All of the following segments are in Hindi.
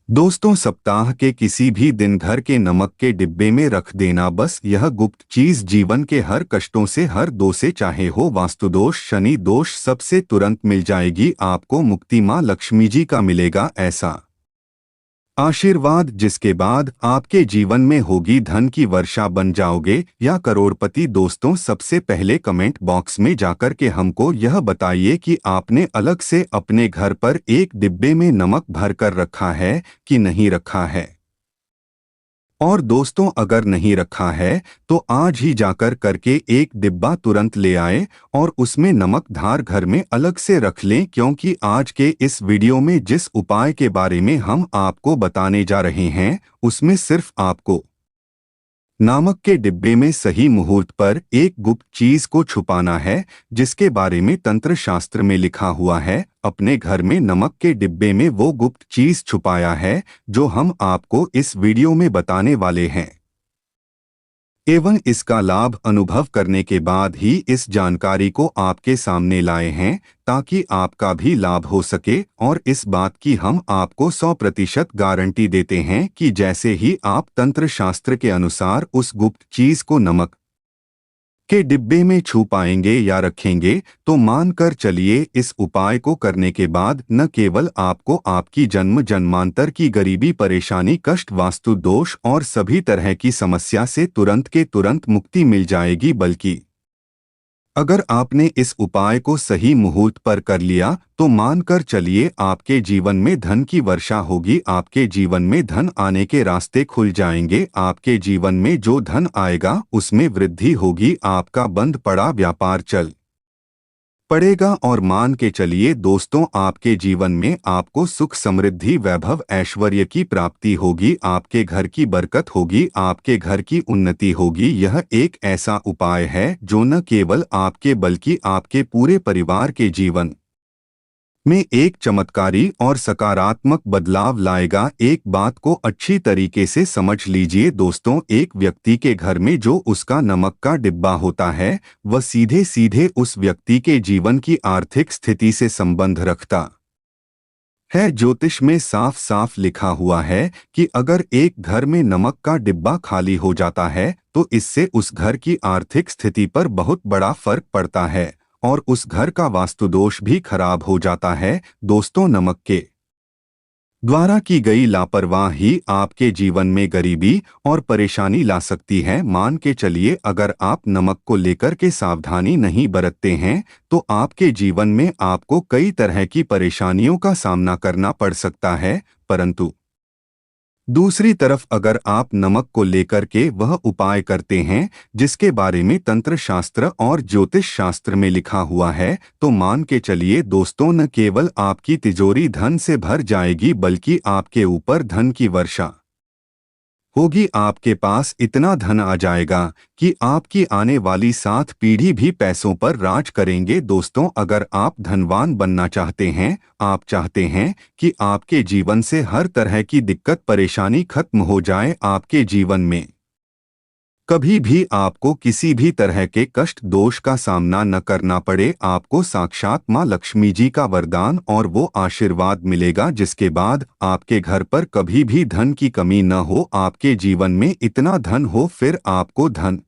दोस्तों, सप्ताह के किसी भी दिन घर के नमक के डिब्बे में रख देना, बस यह गुप्त चीज जीवन के हर कष्टों से, हर दो से, चाहे हो वास्तुदोष, शनि दोष, सबसे तुरंत मिल जाएगी। आपको मुक्ति मां लक्ष्मी जी का मिलेगा ऐसा आशीर्वाद, जिसके बाद आपके जीवन में होगी धन की वर्षा, बन जाओगे या करोड़पति। दोस्तों, सबसे पहले कमेंट बॉक्स में जाकर के हमको यह बताइए कि आपने अलग से अपने घर पर एक डिब्बे में नमक भर कर रखा है कि नहीं रखा है। और दोस्तों, अगर नहीं रखा है तो आज ही जाकर करके एक डिब्बा तुरंत ले आए और उसमें नमक धार घर में अलग से रख लें, क्योंकि आज के इस वीडियो में जिस उपाय के बारे में हम आपको बताने जा रहे हैं उसमें सिर्फ आपको नमक के डिब्बे में सही मुहूर्त पर एक गुप्त चीज को छुपाना है, जिसके बारे में तंत्र शास्त्र में लिखा हुआ है। अपने घर में नमक के डिब्बे में वो गुप्त चीज छुपाया है जो हम आपको इस वीडियो में बताने वाले हैं, एवं इसका लाभ अनुभव करने के बाद ही इस जानकारी को आपके सामने लाए हैं, ताकि आपका भी लाभ हो सके। और इस बात की हम आपको 100% गारंटी देते हैं कि जैसे ही आप तंत्र शास्त्र के अनुसार उस गुप्त चीज को नमक के डिब्बे में छू पाएंगे या रखेंगे, तो मान कर चलिए इस उपाय को करने के बाद न केवल आपको आपकी जन्म जन्मांतर की गरीबी, परेशानी, कष्ट, वास्तु दोष और सभी तरह की समस्या से तुरंत के तुरंत मुक्ति मिल जाएगी, बल्कि अगर आपने इस उपाय को सही मुहूर्त पर कर लिया तो मान कर चलिए आपके जीवन में धन की वर्षा होगी। आपके जीवन में धन आने के रास्ते खुल जाएंगे। आपके जीवन में जो धन आएगा उसमें वृद्धि होगी। आपका बंद पड़ा व्यापार चल पड़ेगा। और मान के चलिए दोस्तों, आपके जीवन में आपको सुख, समृद्धि, वैभव, ऐश्वर्य की प्राप्ति होगी। आपके घर की बरकत होगी, आपके घर की उन्नति होगी। यह एक ऐसा उपाय है जो न केवल आपके बल्कि आपके पूरे परिवार के जीवन में एक चमत्कारी और सकारात्मक बदलाव लाएगा। एक बात को अच्छी तरीके से समझ लीजिए दोस्तों, एक व्यक्ति के घर में जो उसका नमक का डिब्बा होता है वह सीधे सीधे उस व्यक्ति के जीवन की आर्थिक स्थिति से संबंध रखता है। ज्योतिष में साफ साफ लिखा हुआ है कि अगर एक घर में नमक का डिब्बा खाली हो जाता है तो इससे उस घर की आर्थिक स्थिति पर बहुत बड़ा फर्क पड़ता है और उस घर का वास्तुदोष भी खराब हो जाता है। दोस्तों, नमक के द्वारा की गई लापरवाही आपके जीवन में गरीबी और परेशानी ला सकती है। मान के चलिए अगर आप नमक को लेकर के सावधानी नहीं बरतते हैं तो आपके जीवन में आपको कई तरह की परेशानियों का सामना करना पड़ सकता है। परंतु दूसरी तरफ अगर आप नमक को लेकर के वह उपाय करते हैं जिसके बारे में तंत्र शास्त्र और ज्योतिष शास्त्र में लिखा हुआ है, तो मान के चलिए दोस्तों, न केवल आपकी तिजोरी धन से भर जाएगी बल्कि आपके ऊपर धन की वर्षा होगी। आपके पास इतना धन आ जाएगा कि आपकी आने वाली 7 पीढ़ी भी पैसों पर राज करेंगे। दोस्तों, अगर आप धनवान बनना चाहते हैं, आप चाहते हैं कि आपके जीवन से हर तरह की दिक्कत, परेशानी खत्म हो जाए, आपके जीवन में कभी भी आपको किसी भी तरह के कष्ट, दोष का सामना न करना पड़े, आपको साक्षात मां लक्ष्मी जी का वरदान और वो आशीर्वाद मिलेगा जिसके बाद आपके घर पर कभी भी धन की कमी न हो। आपके जीवन में इतना धन हो, फिर आपको धन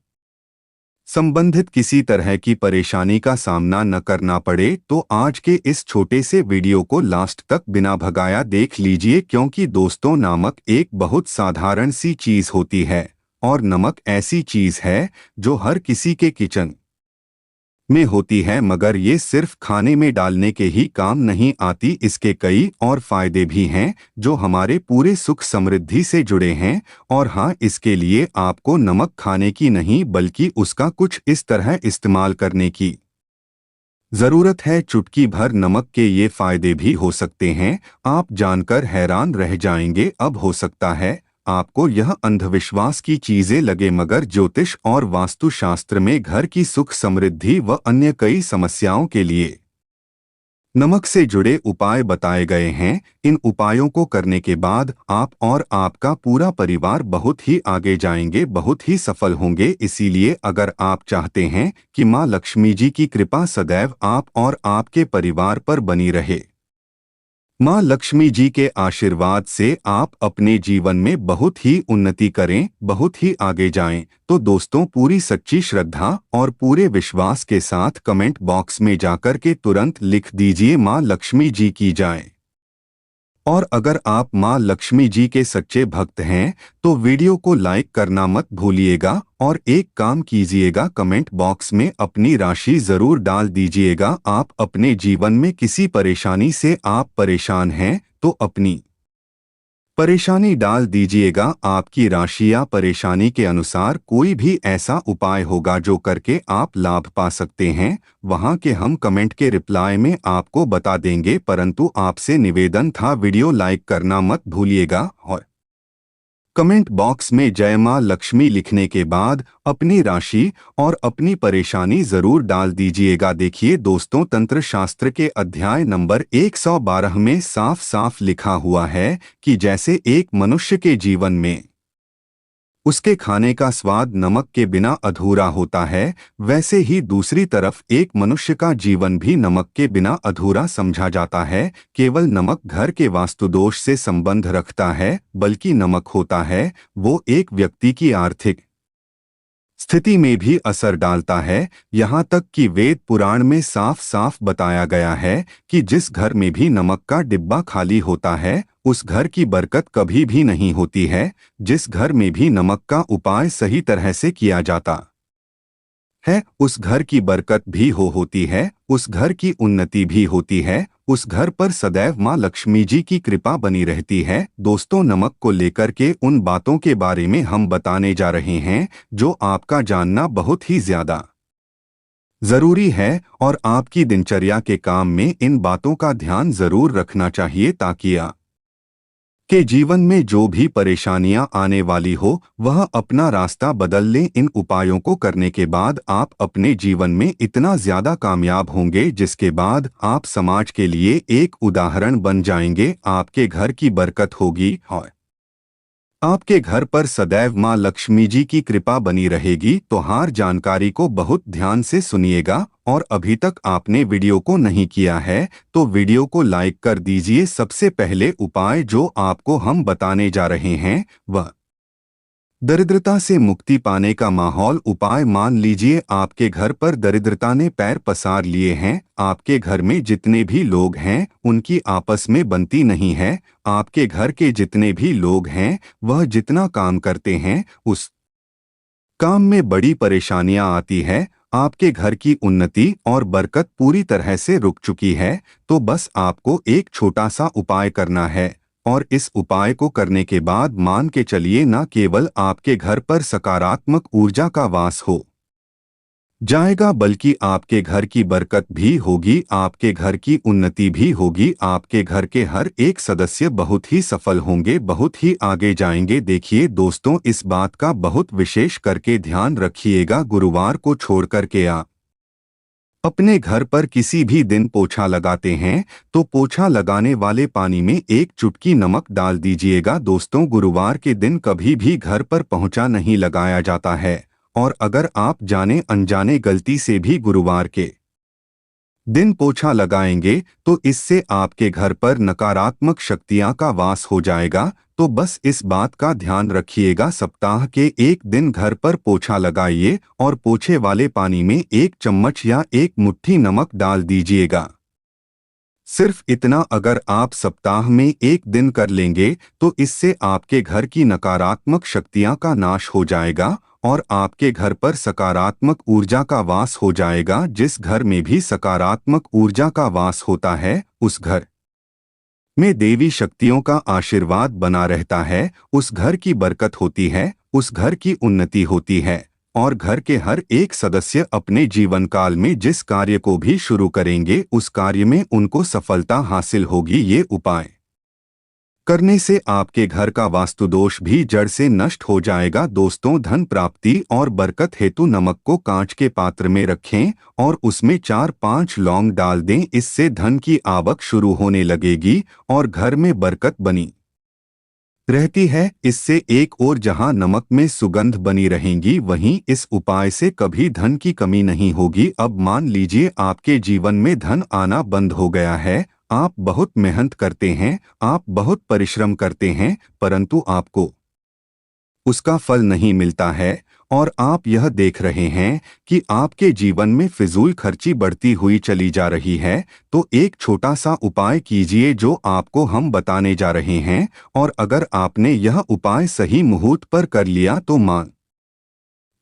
संबंधित किसी तरह की परेशानी का सामना न करना पड़े। तो आज के इस छोटे से वीडियो को लास्ट तक बिना भगाया देख लीजिए, क्योंकि दोस्तों, नमक एक बहुत साधारण सी चीज होती है और नमक ऐसी चीज है जो हर किसी के किचन में होती है, मगर ये सिर्फ खाने में डालने के ही काम नहीं आती। इसके कई और फायदे भी हैं जो हमारे पूरे सुख समृद्धि से जुड़े हैं। और हाँ, इसके लिए आपको नमक खाने की नहीं बल्कि उसका कुछ इस तरह इस्तेमाल करने की जरूरत है। चुटकी भर नमक के ये फायदे भी हो सकते हैं, आप जानकर हैरान रह जाएंगे। अब हो सकता है आपको यह अंधविश्वास की चीजें लगे, मगर ज्योतिष और वास्तुशास्त्र में घर की सुख समृद्धि व अन्य कई समस्याओं के लिए नमक से जुड़े उपाय बताए गए हैं। इन उपायों को करने के बाद आप और आपका पूरा परिवार बहुत ही आगे जाएंगे, बहुत ही सफल होंगे। इसीलिए अगर आप चाहते हैं कि मां लक्ष्मी जी की कृपा सदैव आप और आपके परिवार पर बनी रहे, माँ लक्ष्मी जी के आशीर्वाद से आप अपने जीवन में बहुत ही उन्नति करें, बहुत ही आगे जाएं। तो दोस्तों, पूरी सच्ची श्रद्धा और पूरे विश्वास के साथ कमेंट बॉक्स में जाकर के तुरंत लिख दीजिए माँ लक्ष्मी जी की जय। और अगर आप माँ लक्ष्मी जी के सच्चे भक्त हैं तो वीडियो को लाइक करना मत भूलिएगा और एक काम कीजिएगा, कमेंट बॉक्स में अपनी राशि जरूर डाल दीजिएगा। आप अपने जीवन में किसी परेशानी से आप परेशान हैं तो अपनी परेशानी डाल दीजिएगा। आपकी राशि या परेशानी के अनुसार कोई भी ऐसा उपाय होगा जो करके आप लाभ पा सकते हैं, वहां के हम कमेंट के रिप्लाई में आपको बता देंगे। परंतु आपसे निवेदन था, वीडियो लाइक करना मत भूलिएगा और कमेंट बॉक्स में जय मां लक्ष्मी लिखने के बाद अपनी राशि और अपनी परेशानी जरूर डाल दीजिएगा। देखिए दोस्तों, तंत्र शास्त्र के अध्याय नंबर 112 में साफ साफ लिखा हुआ है कि जैसे एक मनुष्य के जीवन में उसके खाने का स्वाद नमक के बिना अधूरा होता है, वैसे ही दूसरी तरफ एक मनुष्य का जीवन भी नमक के बिना अधूरा समझा जाता है। केवल नमक घर के वास्तुदोष से संबंध रखता है, बल्कि नमक होता है वो एक व्यक्ति की आर्थिक स्थिति में भी असर डालता है। यहाँ तक कि वेद पुराण में साफ साफ बताया गया है कि जिस घर में भी नमक का डिब्बा खाली होता है उस घर की बरकत कभी भी नहीं होती है। जिस घर में भी नमक का उपाय सही तरह से किया जाता है उस घर की बरकत भी होती है, उस घर की उन्नति भी होती है, उस घर पर सदैव माँ लक्ष्मी जी की कृपा बनी रहती है। दोस्तों, नमक को लेकर के उन बातों के बारे में हम बताने जा रहे हैं जो आपका जानना बहुत ही ज्यादा जरूरी है और आपकी दिनचर्या के काम में इन बातों का ध्यान जरूर रखना चाहिए ताकि के जीवन में जो भी परेशानियां आने वाली हो वह अपना रास्ता बदल लें। इन उपायों को करने के बाद आप अपने जीवन में इतना ज्यादा कामयाब होंगे जिसके बाद आप समाज के लिए एक उदाहरण बन जाएंगे। आपके घर की बरकत होगी और आपके घर पर सदैव माँ लक्ष्मी जी की कृपा बनी रहेगी। तो हर जानकारी को बहुत ध्यान से सुनिएगा और अभी तक आपने वीडियो को नहीं किया है तो वीडियो को लाइक कर दीजिए। सबसे पहले उपाय जो आपको हम बताने जा रहे हैं वह दरिद्रता से मुक्ति पाने का माहौल उपाय। मान लीजिए आपके घर पर दरिद्रता ने पैर पसार लिए हैं, आपके घर में जितने भी लोग हैं उनकी आपस में बनती नहीं है। आपके घर के जितने भी लोग हैं वह जितना काम करते हैं उस काम में बड़ी परेशानियां आती है। आपके घर की उन्नति और बरकत पूरी तरह से रुक चुकी है। तो बस आपको एक छोटा सा उपाय करना है और इस उपाय को करने के बाद मान के चलिए न केवल आपके घर पर सकारात्मक ऊर्जा का वास हो जाएगा बल्कि आपके घर की बरकत भी होगी, आपके घर की उन्नति भी होगी। आपके घर के हर एक सदस्य बहुत ही सफल होंगे, बहुत ही आगे जाएंगे। देखिए दोस्तों, इस बात का बहुत विशेष करके ध्यान रखिएगा। गुरुवार को छोड़ करके आप अपने घर पर किसी भी दिन पोछा लगाते हैं तो पोछा लगाने वाले पानी में एक चुटकी नमक डाल दीजिएगा। दोस्तों, गुरुवार के दिन कभी भी घर पर पोछा नहीं लगाया जाता है और अगर आप जाने अनजाने गलती से भी गुरुवार के दिन पोछा लगाएंगे तो इससे आपके घर पर नकारात्मक शक्तियां का वास हो जाएगा। तो बस इस बात का ध्यान रखिएगा, सप्ताह के एक दिन घर पर पोछा लगाइए और पोछे वाले पानी में एक चम्मच या एक मुट्ठी नमक डाल दीजिएगा। सिर्फ इतना अगर आप सप्ताह में एक दिन कर लेंगे तो इससे आपके घर की नकारात्मक शक्तियां का नाश हो जाएगा और आपके घर पर सकारात्मक ऊर्जा का वास हो जाएगा। जिस घर में भी सकारात्मक ऊर्जा का वास होता है उस घर में देवी शक्तियों का आशीर्वाद बना रहता है, उस घर की बरकत होती है, उस घर की उन्नति होती है और घर के हर एक सदस्य अपने जीवन काल में जिस कार्य को भी शुरू करेंगे उस कार्य में उनको सफलता हासिल होगी। ये उपाय करने से आपके घर का वास्तुदोष भी जड़ से नष्ट हो जाएगा। दोस्तों, धन प्राप्ति और बरकत हेतु नमक को कांच के पात्र में रखें और उसमें 4-5 लौंग डाल दें। इससे धन की आवक शुरू होने लगेगी और घर में बरकत बनी रहती है। इससे एक और जहां नमक में सुगंध बनी रहेंगी वहीं इस उपाय से कभी धन की कमी नहीं होगी। अब मान लीजिए आपके जीवन में धन आना बंद हो गया है, आप बहुत मेहनत करते हैं, आप बहुत परिश्रम करते हैं, परंतु आपको उसका फल नहीं मिलता है और आप यह देख रहे हैं कि आपके जीवन में फिजूल खर्ची बढ़ती हुई चली जा रही है, तो एक छोटा सा उपाय कीजिए जो आपको हम बताने जा रहे हैं। और अगर आपने यह उपाय सही मुहूर्त पर कर लिया तो मान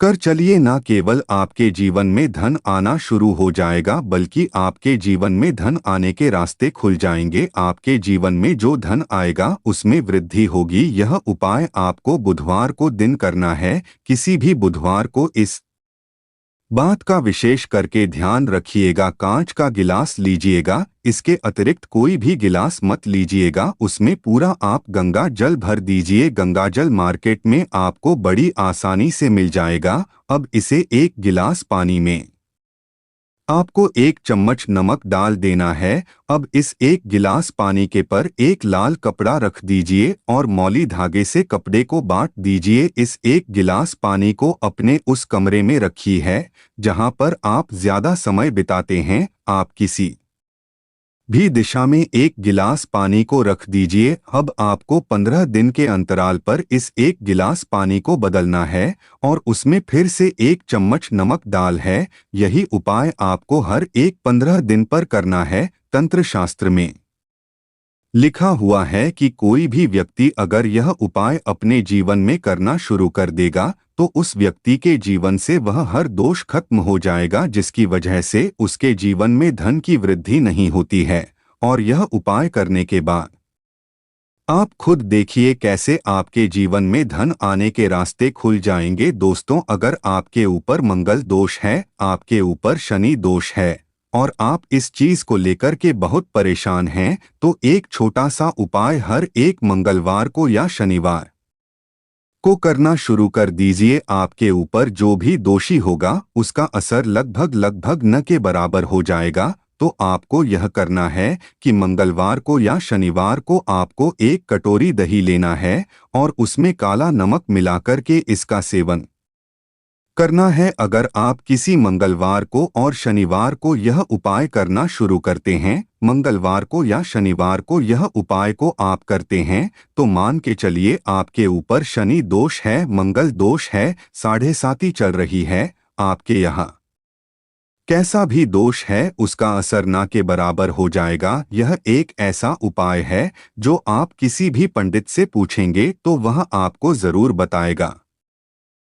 कर चलिए, ना केवल आपके जीवन में धन आना शुरू हो जाएगा बल्कि आपके जीवन में धन आने के रास्ते खुल जाएंगे। आपके जीवन में जो धन आएगा उसमें वृद्धि होगी। यह उपाय आपको बुधवार को दिन करना है। किसी भी बुधवार को इस बात का विशेष करके ध्यान रखिएगा, कांच का गिलास लीजिएगा, इसके अतिरिक्त कोई भी गिलास मत लीजिएगा। उसमें पूरा आप गंगा जल भर दीजिए। गंगा जल मार्केट में आपको बड़ी आसानी से मिल जाएगा। अब इसे एक गिलास पानी में आपको 1 चम्मच नमक डाल देना है। अब इस 1 गिलास पानी के पर एक लाल कपड़ा रख दीजिए और मौली धागे से कपड़े को बांट दीजिए। इस 1 गिलास पानी को अपने उस कमरे में रखिए है जहां पर आप ज्यादा समय बिताते हैं। आप किसी भी दिशा में 1 गिलास पानी को रख दीजिए। अब आपको 15 दिन के अंतराल पर इस 1 गिलास पानी को बदलना है और उसमें फिर से 1 चम्मच नमक डाल है। यही उपाय आपको हर एक 15 दिन पर करना है। तंत्र शास्त्र में लिखा हुआ है कि कोई भी व्यक्ति अगर यह उपाय अपने जीवन में करना शुरू कर देगा तो उस व्यक्ति के जीवन से वह हर दोष खत्म हो जाएगा, जिसकी वजह से उसके जीवन में धन की वृद्धि नहीं होती है। और यह उपाय करने के बाद आप खुद देखिए कैसे आपके जीवन में धन आने के रास्ते खुल जाएंगे। दोस्तों, अगर आपके ऊपर मंगल दोष है, आपके ऊपर शनि दोष है और आप इस चीज को लेकर के बहुत परेशान हैं, तो एक छोटा सा उपाय हर एक मंगलवार को या शनिवार को करना शुरू कर दीजिए। आपके ऊपर जो भी दोषी होगा उसका असर लगभग न के बराबर हो जाएगा। तो आपको यह करना है कि मंगलवार को या शनिवार को आपको 1 कटोरी दही लेना है और उसमें काला नमक मिलाकर के इसका सेवन करना है। अगर आप किसी मंगलवार को और शनिवार को यह उपाय करना शुरू करते हैं, मंगलवार को या शनिवार को यह उपाय को आप करते हैं, तो मान के चलिए आपके ऊपर शनि दोष है, मंगल दोष है, 7.5 चल रही है, आपके यहाँ कैसा भी दोष है उसका असर ना के बराबर हो जाएगा। यह एक ऐसा उपाय है जो आप किसी भी पंडित से पूछेंगे तो वह आपको जरूर बताएगा।